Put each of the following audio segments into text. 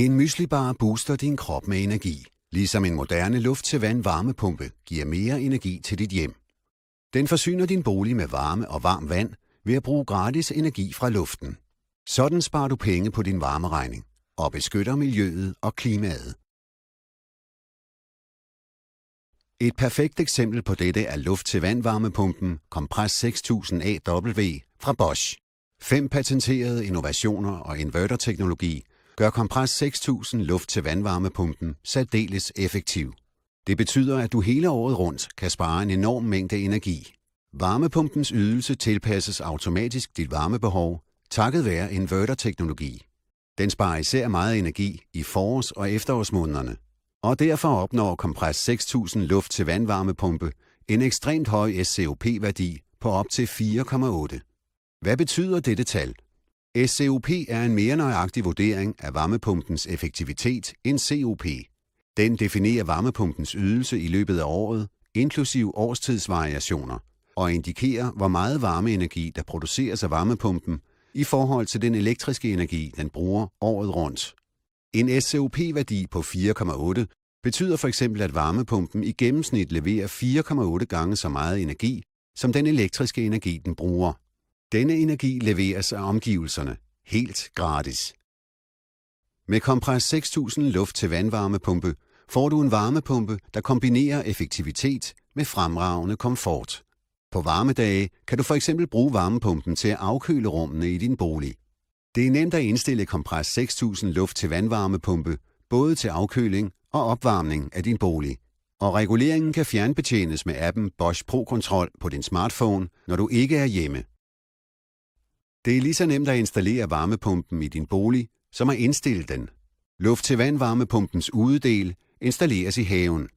En myslibar booster din krop med energi, ligesom en moderne luft-til-vand varmepumpe giver mere energi til dit hjem. Den forsyner din bolig med varme og varmt vand ved at bruge gratis energi fra luften. Sådan sparer du penge på din varmeregning og beskytter miljøet og klimaet. Et perfekt eksempel på dette er luft-til-vand varmepumpen Compress 6000 AW fra Bosch. 5 patenterede innovationer og inverterteknologi gør Compress 6000 luft-til-vand varmepumpen særdeles effektiv. Det betyder, at du hele året rundt kan spare en enorm mængde energi. Varmepumpens ydelse tilpasses automatisk dit varmebehov, takket være inverterteknologi. Den sparer især meget energi i forårs- og efterårsmånederne, og derfor opnår Compress 6000 luft-til-vand varmepumpe en ekstremt høj SCOP-værdi på op til 4,8. Hvad betyder dette tal? SCOP er en mere nøjagtig vurdering af varmepumpens effektivitet end COP. Den definerer varmepumpens ydelse i løbet af året, inklusiv årstidsvariationer, og indikerer, hvor meget varmeenergi, der produceres af varmepumpen, i forhold til den elektriske energi, den bruger året rundt. En SCOP-værdi på 4,8 betyder for eksempel, at varmepumpen i gennemsnit leverer 4,8 gange så meget energi, som den elektriske energi, den bruger. Denne energi leveres af omgivelserne, helt gratis. Med Compress 6000 luft-til-vand varmepumpe får du en varmepumpe, der kombinerer effektivitet med fremragende komfort. På varmedage kan du for eksempel bruge varmepumpen til at afkøle rummene i din bolig. Det er nemt at indstille Compress 6000 luft-til-vand varmepumpe både til afkøling og opvarmning af din bolig. Og reguleringen kan fjernbetjenes med appen Bosch Pro Control på din smartphone, når du ikke er hjemme. Det er lige så nemt at installere varmepumpen i din bolig, som at indstille den. Luft-til-vand varmepumpens udedel installeres i haven.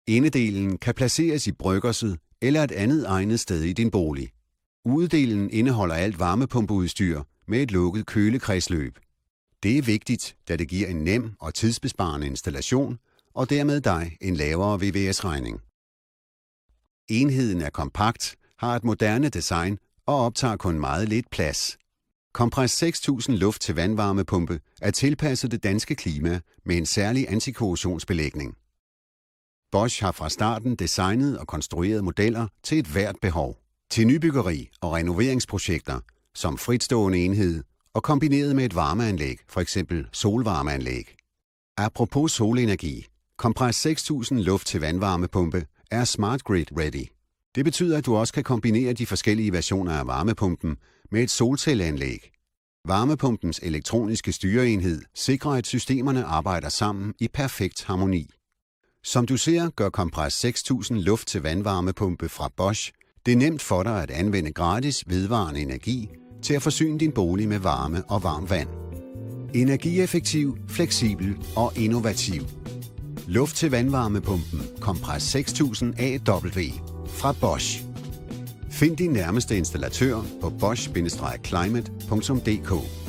Indedelen kan placeres i bryggerset eller et andet egnet sted i din bolig. Udedelen indeholder alt varmepumpeudstyr med et lukket kølekredsløb. Det er vigtigt, da det giver en nem og tidsbesparende installation, og dermed dig en lavere VVS-regning. Enheden er kompakt, har et moderne design og optager kun meget lidt plads. Compress 6000 luft-til-vand varmepumpe er tilpasset det danske klima med en særlig antikorrosionsbelægning. Bosch har fra starten designet og konstrueret modeller til et hvert behov. Til nybyggeri og renoveringsprojekter, som fritstående enhed og kombineret med et varmeanlæg, f.eks. solvarmeanlæg. Apropos solenergi, Compress 6000 luft-til-vand varmepumpe er Smart Grid Ready. Det betyder, at du også kan kombinere de forskellige versioner af varmepumpen med et solcelleanlæg. Varmepumpens elektroniske styreenhed sikrer, at systemerne arbejder sammen i perfekt harmoni. Som du ser, gør Compress 6000 luft-til-vand varmepumpe fra Bosch det er nemt for dig at anvende gratis vedvarende energi til at forsyne din bolig med varme og varmt vand. Energieffektiv, fleksibel og innovativ. Luft-til-vand varmepumpen Compress 6000 AW fra Bosch. Find din nærmeste installatør på bosch-climate.dk.